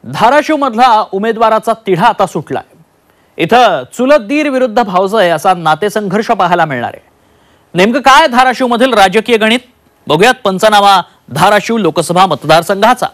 धाराशिव मधला उमेदवाराचा तिढा आता सुटलाय। इथं चुलत दीर विरुद्ध भावजय असा नातेसंघर्ष पाहायला मिळणार आहे। नेमकं काय धाराशिव मधील राजकीय गणित बघूयात पंचनामा धाराशिव लोकसभा मतदारसंघाचा।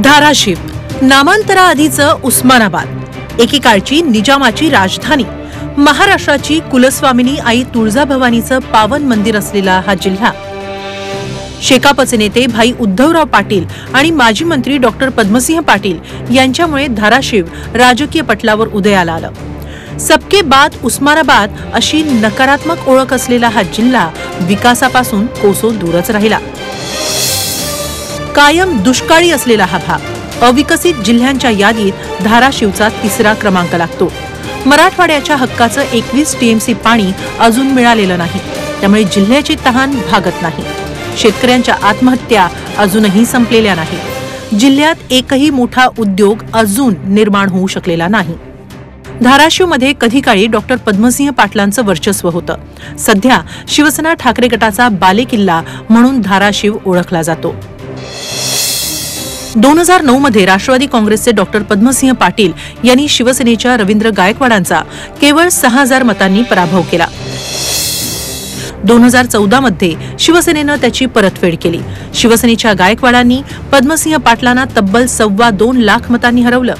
धाराशिव नामांतराआधीचं उस्मानाबाद, एकेकाळची निजामाची राजधानी, महाराष्ट्राची कुलस्वामिनी आई तुळजाभवानीचं पावन मंदिर असलेला हा जिल्हा। शेकापचे नेते भाई उद्धवराव पाटील आणि माजी मंत्री डॉक्टर पद्मसिंह पाटील यांच्यामुळे धाराशिव राजकीय पटलावर उदयाला आलं। सबके बाद उस्मानाबाद अशी नकारात्मक ओळख असलेला हा जिल्हा विकासापासून कोसो दूरच राहिला। कायम दुष्काळी असलेला हा भाग अविकसित जिल्ह्यांच्या यादीत धाराशिवचा तिसरा क्रमांक लागतो। मराठवाड्याच्या हक्काचं 21 टीएमसी पाणी अजून मिळालेलं नाही, त्यामुळे जिल्ह्याची तहान भागत नाही। शेतकऱ्यांच्या आत्महत्या अजूनही संपलेल्या नाही। जिल्ह्यात एकही मोठा उद्योग अजून निर्माण होऊ शकलेला नाही। धाराशिवमध्ये कधी काळी डॉक्टर पद्मसिंह पाटलांचं वर्चस्व होतं। सध्या शिवसेना ठाकरे गटाचा बालेकिल्ला म्हणून धाराशिव ओळखला जातो। 2009 मध्ये राष्ट्रवादी काँग्रेसचे डॉक्टर पद्मसिंह पाटील यांनी शिवसेनेच्या रवींद्र गायकवाडांचा केवळ 6000 मतांनी पराभव केला। 2014 मध्ये शिवसेनेनं त्याची परतफेड केली। शिवसेनेच्या गायकवाडांनी पद्मसिंह पाटलांना तब्बल 2.25 लाख मतांनी हरवलं।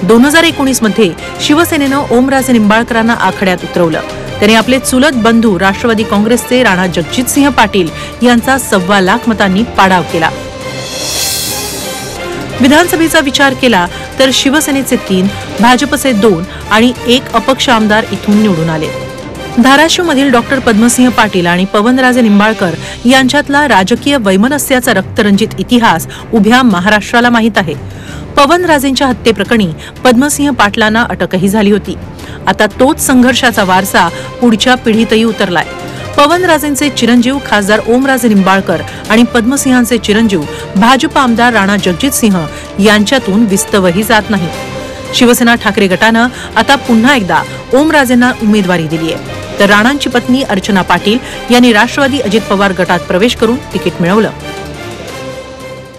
2019 मध्ये शिवसेनेनं ओमराजे निंबाळकरांना आखाड्यात उतरवलं। त्यांनी आपले चुलत बंधू राष्ट्रवादी काँग्रेसचे राणा जगजितसिंह पाटील यांचा 2.25 लाख मतांनी पाडाव केला। विधानसभेचा विचार केला तर शिवसेनेचे 3, भाजपचे 2 आणि 1 अपक्ष आमदार इथून निवडून आले। धाराशिवमधील डॉक्टर पद्मसिंह पाटील आणि पवनराजे निंबाळकर यांच्यातला राजकीय वैमनस्याचा रक्तरंजित इतिहास उभ्या महाराष्ट्राला माहीत आहे। पवनराजेंच्या हत्येप्रकरणी पद्मसिंह पाटलांना अटकही झाली होती। आता तोच संघर्षाचा वारसा पुढच्या पिढीतही उतरलाय। पवनराजेंचे चिरंजीव खासदार ओमराजे निंबाळकर आणि पद्मसिंहांचे चिरंजीव भाजप आमदार राणा जगजितसिंह यांच्यातून विस्तवही जात नाही। शिवसेना ठाकरे गटानं आता पुन्हा एकदा ओमराजेंना उमेदवारी दिली आहे, तर राणांची पत्नी अर्चना पाटील यांनी राष्ट्रवादी अजित पवार गटात प्रवेश करून तिकीट मिळवलं।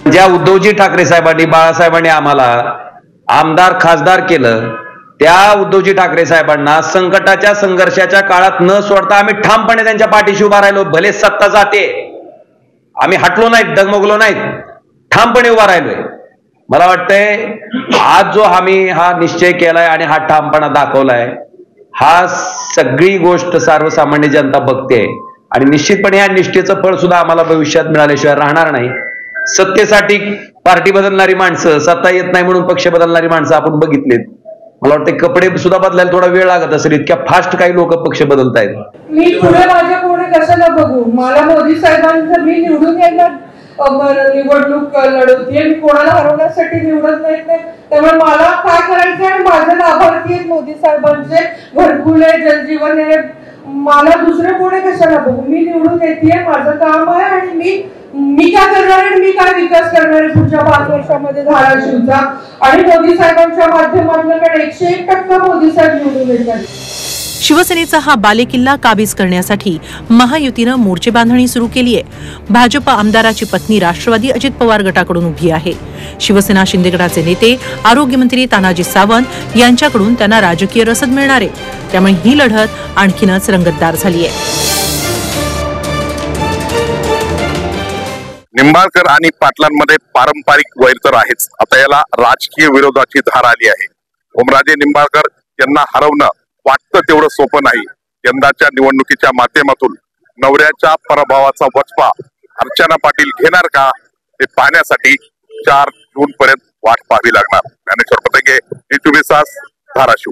ज्या उद्धवजी ठाकरे साहेबांनी बाळासाहेबांनी आम्हाला आमदार खासदार केलं, त्या उद्धवजी ठाकरे साहेबांना संकटाच्या संघर्षाच्या काळात न सोडता आम्ही ठामपणे त्यांच्या पाठीशी उभा राहिलो। भले सत्ता जाते, आम्ही हटलो नाहीत, डगमगलो नाहीत, ठामपणे उभा राहिलोय। मला वाटतंय आज जो आम्ही हा निश्चय केलाय आणि हा ठामपणा दाखवलाय, हा सगळी गोष्ट सर्वसामान्य जनता बघते आणि निश्चितपणे या निष्ठेचं फळ सुद्धा आम्हाला भविष्यात मिळाल्याशिवाय राहणार नाही। सत्तेसाठी पार्टी बदलणारी माणसं, सत्ता येत नाही म्हणून पक्ष बदलणारी माणसं आपण बघितलीत। मला वाटतं कपडे सुद्धा बदलायला थोडा वेळ लागत असेल, इतक्या फास्ट काही लोक पक्ष बदलतायत। मी पुढे माझ्या पुढे कशाला बघू, मला मोदी साहेबांचं मी निवडून यायला निवडणूक लढवते, मी कोणाला हरवण्यासाठी निवडत नाही। त्यामुळे मला काय करायचं आहे, माझे लाभार्थी आहेत मोदी साहेबांचे, घरकुल आहे, जलजीवन आहे, मला दुसरे कोणी कशाला बघू। मी निवडून येते, माझं काम आहे आणि मी काय करणार आहे, मी काय विकास करणार आहे पुढच्या 5 वर्षामध्ये धाराशिवचा, आणि मोदी साहेबांच्या माध्यमातून 101% मोदी साहेब निवडून येतात। शिवसेनेचा हा बालेकिल्ला काबीज करण्यासाठी महायुतीनं मोर्चे बांधणी सुरू केली आहे। भाजप आमदाराची पत्नी राष्ट्रवादी अजित पवार गटाकडून उभी आहे। शिवसेना शिंदे गटाचे नेते आरोग्यमंत्री तानाजी सावंत यांच्याकडून त्यांना राजकीय रसद मिळणार आहे, त्यामुळे ही लढत आणखीनच रंगतदार झाली आहे। निंबाळकर आणि पाटलांमध्ये पारंपरिक वैर तर आहेच, आता याला राजकीय विरोधाची धार आली आहे। ओमराजे निंबाळकर यांना हरवणं वाटतं तेवढं सोपं नाही। यंदाच्या निवडणुकीच्या माध्यमातून नवऱ्याच्या पराभवाचा वचपा अर्चना पाटील घेणार का, हे पाहण्यासाठी 4 जून पर्यंत वाट पाहावी लागणार। ज्ञानेश्वर पतंगे, धाराशिव।